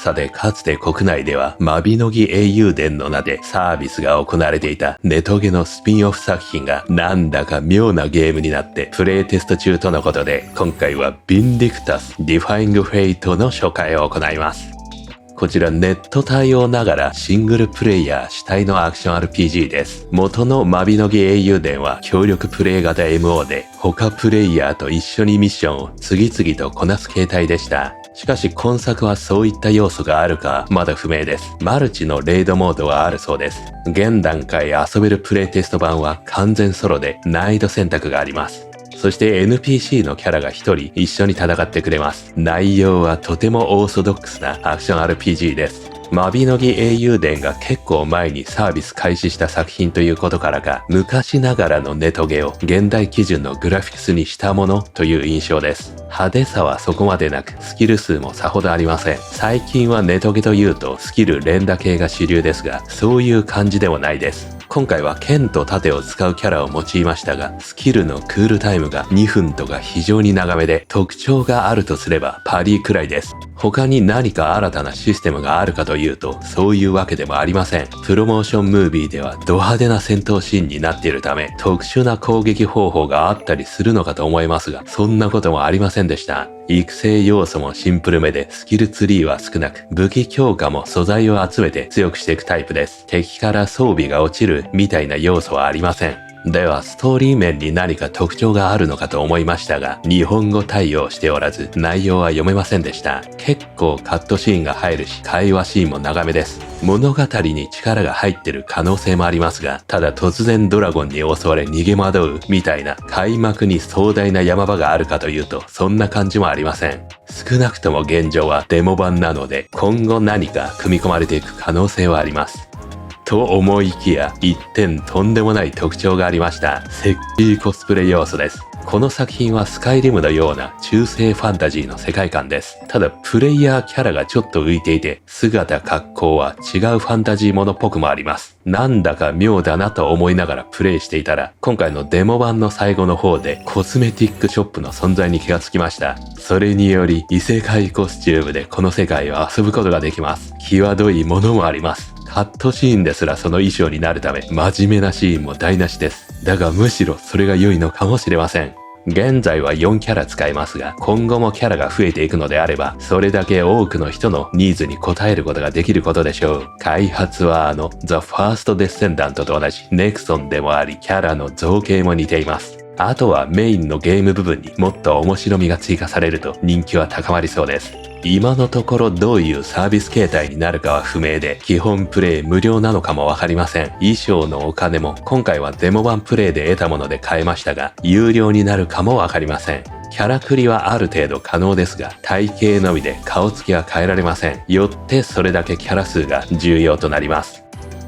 さて、かつて国内ではマビノギ英雄伝の名でサービスが行われていたネトゲのスピンオフ作品がなんだか妙なゲームになってプレイテスト中とのことで、今回はヴィンディクタス・ディファイング・フェイトの初回を行います。こちらネット対応ながらシングルプレイヤー主体のアクション RPG です。元のマビノギ英雄伝は協力プレイ型 MO で他プレイヤーと一緒にミッションを次々とこなす形態でした。しかし今作はそういった要素があるかまだ不明です。マルチのレイドモードはあるそうです。現段階遊べるプレイテスト版は完全ソロで難易度選択があります。そして NPC のキャラが一人一緒に戦ってくれます。内容はとてもオーソドックスなアクション RPG です。マビノギ英雄伝が結構前にサービス開始した作品ということからか、昔ながらのネトゲを現代基準のグラフィックスにしたものという印象です。派手さはそこまでなく、スキル数もさほどありません。最近はネトゲというとスキル連打系が主流ですが、そういう感じでもないです。今回は剣と盾を使うキャラを用いましたが、スキルのクールタイムが2分とか非常に長めで、特徴があるとすればパリーくらいです。他に何か新たなシステムがあるかというと、そういうわけでもありません。プロモーションムービーではド派手な戦闘シーンになっているため、特殊な攻撃方法があったりするのかと思いますが、そんなこともありませんでした。育成要素もシンプルめで、スキルツリーは少なく、武器強化も素材を集めて強くしていくタイプです。敵から装備が落ちるみたいな要素はありません。ではストーリー面に何か特徴があるのかと思いましたが、日本語対応しておらず内容は読めませんでした。結構カットシーンが入るし、会話シーンも長めです。物語に力が入ってる可能性もありますが、ただ突然ドラゴンに襲われ逃げ惑うみたいな開幕に壮大な山場があるかというと、そんな感じもありません。少なくとも現状はデモ版なので、今後何か組み込まれていく可能性はあります。と思いきや、一点とんでもない特徴がありました。セクシーコスプレ要素です。この作品はスカイリムのような中世ファンタジーの世界観です。ただプレイヤーキャラがちょっと浮いていて、姿格好は違うファンタジーものっぽくもあります。なんだか妙だなと思いながらプレイしていたら、今回のデモ版の最後の方でコスメティックショップの存在に気がつきました。それにより異世界コスチュームでこの世界を遊ぶことができます。際どいものもあります。カットシーンですらその衣装になるため、真面目なシーンも台無しです。だがむしろそれが良いのかもしれません。現在は4キャラ使えますが、今後もキャラが増えていくのであれば、それだけ多くの人のニーズに応えることができることでしょう。開発はザ・ファースト・デッセンダントと同じネクソンでもあり、キャラの造形も似ています。あとはメインのゲーム部分にもっと面白みが追加されると人気は高まりそうです。今のところどういうサービス形態になるかは不明で、基本プレイ無料なのかもわかりません。衣装のお金も今回はデモ版プレイで得たもので買えましたが、有料になるかもわかりません。キャラクリはある程度可能ですが、体型のみで顔つきは変えられません。よってそれだけキャラ数が重要となります。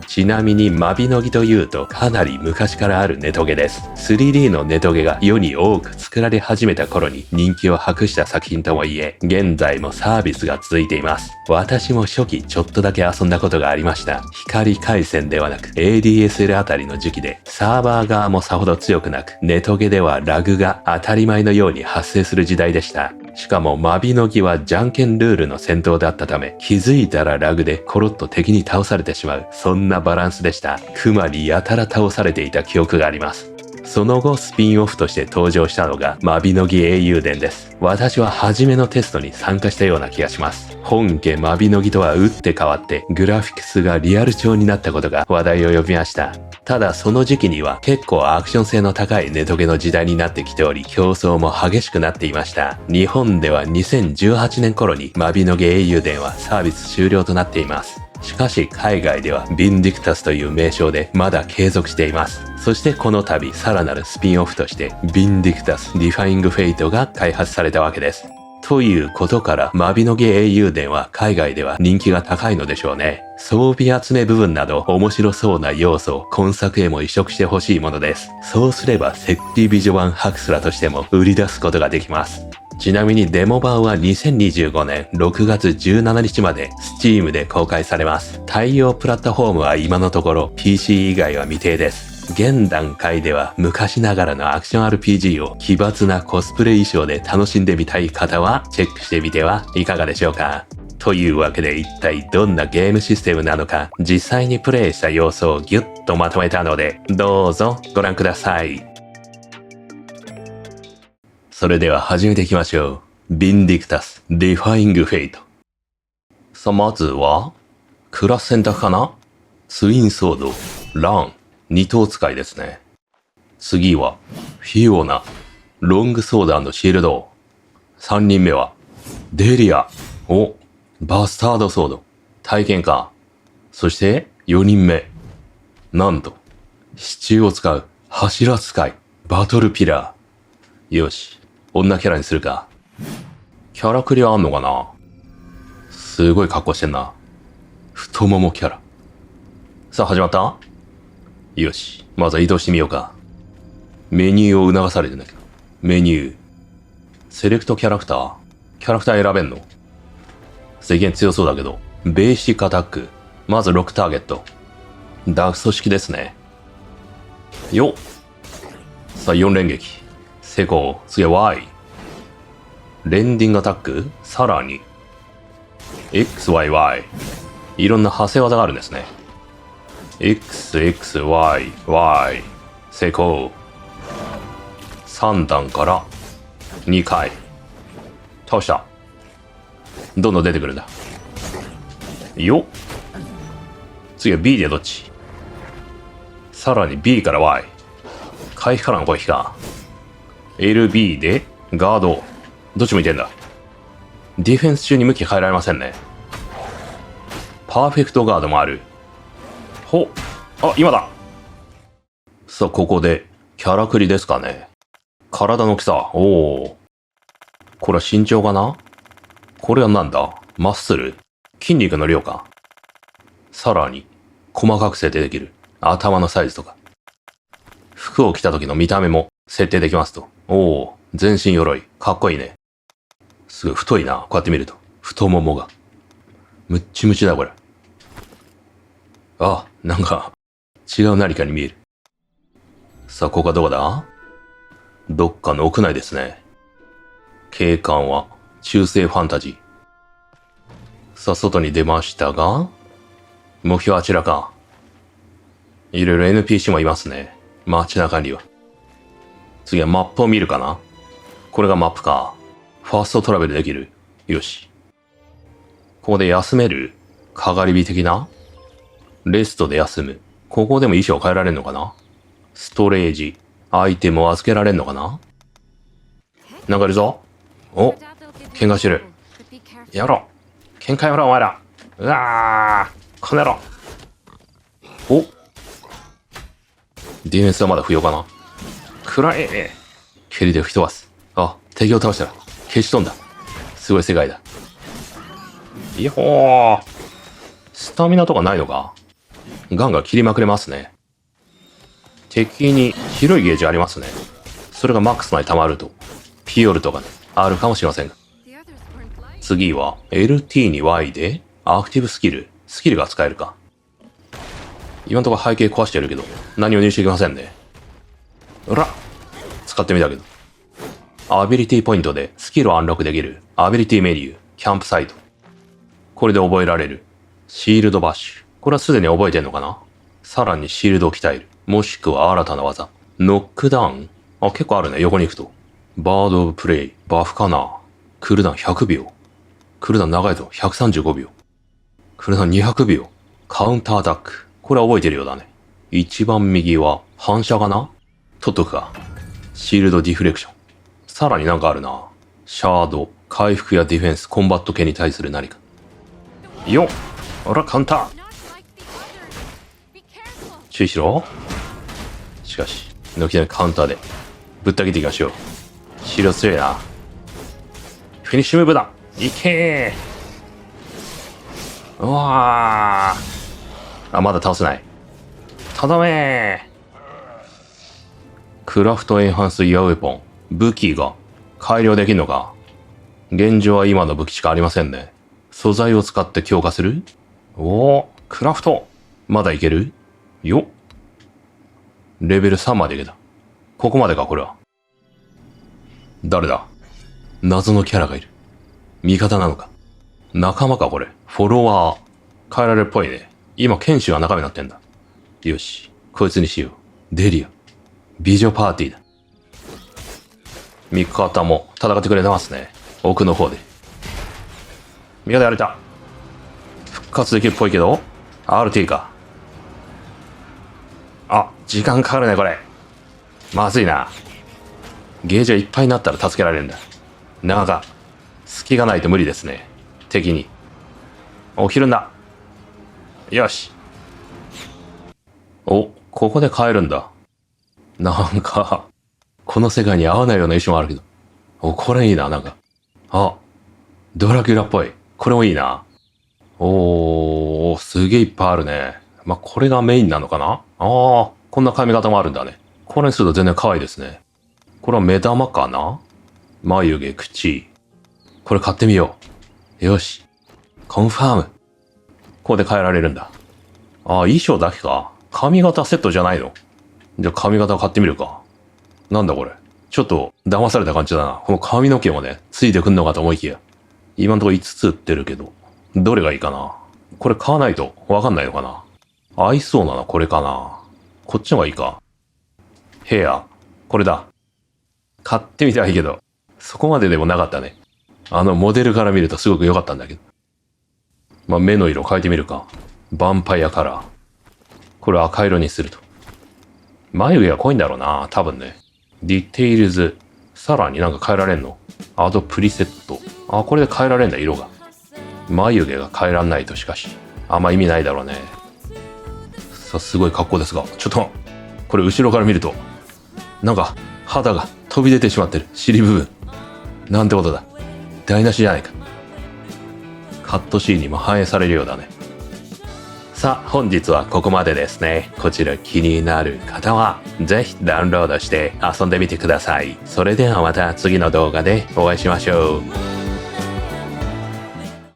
ちなみにマビノギというとかなり昔からあるネトゲです。3D のネトゲが世に多く作られ始めた頃に人気を博した作品ともいえ、現在もサービスが続いています。私も初期ちょっとだけ遊んだことがありました。光回線ではなく ADSL あたりの時期で、サーバー側もさほど強くなく、ネトゲではラグが当たり前のように発生する時代でした。しかもマビノギはじゃんけんルールの戦闘だったため、気づいたらラグでコロッと敵に倒されてしまう、そんなバランスでした。クマにやたら倒されていた記憶があります。その後スピンオフとして登場したのがマビノギ英雄伝です。私は初めのテストに参加したような気がします。本家マビノギとは打って変わってグラフィックスがリアル調になったことが話題を呼びました。ただその時期には結構アクション性の高いネトゲの時代になってきており、競争も激しくなっていました。日本では2018年頃にマビノギ英雄伝はサービス終了となっています。しかし海外ではヴィンディクタスという名称でまだ継続しています。そしてこの度さらなるスピンオフとしてヴィンディクタス・ディファイング・フェイトが開発されたわけです。ということからマビノギ英雄伝は海外では人気が高いのでしょうね。装備集め部分など面白そうな要素を今作へも移植してほしいものです。そうすればセクティ美女版ハクスラとしても売り出すことができます。ちなみにデモ版は2025年6月17日まで Steam で公開されます。対応プラットフォームは今のところ PC 以外は未定です。現段階では昔ながらのアクション RPG を奇抜なコスプレ衣装で楽しんでみたい方はチェックしてみてはいかがでしょうか。というわけで一体どんなゲームシステムなのか実際にプレイした様子をギュッとまとめたのでどうぞご覧ください。それでは始めていきましょう。ビンディクタス・ディファイング・フェイト。さあまずはクラス選択かな。ツインソード、ラン、二頭使いですね。次はフィオナ、ロングソード&シールド。3人目はデリア、バスタードソード、体験か。そして4人目、なんと支柱を使う柱使い、バトルピラー。よし、女キャラにするか。キャラクリはあんのかな。すごい格好してんな。太ももキャラ。さあ始まった。よし、まずは移動してみようか。メニューを促されてんだけど。メニュー。セレクトキャラクター。キャラクター選べんの。世間強そうだけど。ベーシックアタック。まず6ターゲット。ダーク組織ですね。よっ。さあ4連撃。成功。次は Y。レンディングアタック。さらに。XYY。いろんな派生技があるんですね。XXYY。成功。3段から2回。倒した。どんどん出てくるんだ。よっ。次は B でどっち。さらに B から Y。回避からの攻撃か。LB でガード。どっち向いてんだ。ディフェンス中に向き変えられませんね。パーフェクトガードもある。あ、今だ。さあ、ここでキャラクリですかね。体の大きさ。これは身長かな。これはなんだ。マッスル。筋肉の量か。さらに細かく設定できる。頭のサイズとか。服を着た時の見た目も設定できますと。全身鎧。かっこいいね。すごい太いな。こうやって見ると。太ももが。ムッチムチだこれ。なんか違う何かに見える。さあ、ここはどこだ。どっかの屋内ですね。景観は中世ファンタジー。さあ、外に出ましたが、目標はあちらか。いろいろ NPC もいますね。街中には。次はマップを見るかな。これがマップか。ファーストトラベルできる。よし。ここで休める。かがり火的な。レストで休む。ここでも衣装変えられるのかな。ストレージ。アイテムを預けられるのかな。なんかいるぞ。喧嘩してる。やろう。喧嘩やろう、お前ら。うわー。この野郎。ディフェンスはまだ不要かな。暗い。蹴りで吹き飛ばす。敵を倒したら消し飛んだ。すごい世界だ。いやほー。スタミナとかないのか。ガンガン切りまくれますね。敵に広いゲージありますね。それがマックスまで溜まるとピオルとかね、あるかもしれませんが。次は LT に Y でアクティブスキルが使えるか。今んところ背景壊してるけど何も入手できませんね。使ってみたけど。アビリティポイントでスキルをアンロックできるアビリティメニュー、キャンプサイト。これで覚えられる。シールドバッシュ。これはすでに覚えてんのかな。さらにシールドを鍛える。もしくは新たな技。ノックダウン。結構あるね、横に行くと。バードオブプレイ。バフかな。クールダウン100秒。クールダウン長いぞ。135秒。クールダウン200秒。カウンターアタック。これは覚えてるようだね。一番右は反射かな。取っとくか。シールドディフレクション。さらになんかあるな。シャード。回復やディフェンス、コンバット系に対する何か。よっ。カウンター。注意しろ。しかし、軒並みカウンターでぶった切っていきましょう。シールド強いな。フィニッシュムーブだ。いけー。まだ倒せない。とどめー。クラフトエンハンスイヤーウェポン。武器が改良できるのか。現状は今の武器しかありませんね。素材を使って強化する。クラフト。まだいけるよっ。レベル3までいけた。ここまでか、これは。誰だ。謎のキャラがいる。味方なのか。仲間かこれ。フォロワー。変えられるっぽいね。今、剣士が仲間になってんだ。よし。こいつにしよう。デリア。美女パーティーだ。味方も戦ってくれてますね。奥の方で。味方やれた。復活できるっぽいけど RT か。あ、時間かかるねこれ。まずいな。ゲージがいっぱいになったら助けられるんだ。なかなか隙がないと無理ですね。敵に。お、ひるんだ。よし。お、ここで変えるんだ。なんか、この世界に合わないような衣装もあるけど。お、これいいな、なんか。あ、ドラキュラっぽい。これもいいな。おー、すげえいっぱいあるね。まあ、これがメインなのかな。あー、こんな髪型もあるんだね。これにすると全然可愛いですね。これは目玉かな。眉毛、口。これ買ってみよう。よし。コンファーム。ここで変えられるんだ。ああ、衣装だけか。髪型セットじゃないの。じゃあ髪型買ってみるか。なんだこれ。ちょっと騙された感じだな。この髪の毛もね、ついてくんのかと思いきや。今んとこ5つ売ってるけど、どれがいいかな。これ買わないとわかんないのかな。合いそうなのこれかな。こっちの方がいいか。ヘア。これだ。買ってみたいけど、そこまででもなかったね。モデルから見るとすごく良かったんだけど。まあ、目の色変えてみるか。ヴァンパイアカラー。これ赤色にすると。眉毛が濃いんだろうな。多分ね。ディテイルズ。さらになんか変えられんの？アドプリセット。あ、これで変えられんだ、色が。眉毛が変えらんないとしかし。あんま意味ないだろうね。さ、すごい格好ですが。ちょっと、これ後ろから見ると、なんか肌が飛び出てしまってる。尻部分。なんてことだ。台無しじゃないか。カットシーンにも反映されるようだね。さあ、本日はここまでですね。こちら気になる方は、ぜひダウンロードして遊んでみてください。それではまた次の動画でお会いしましょう。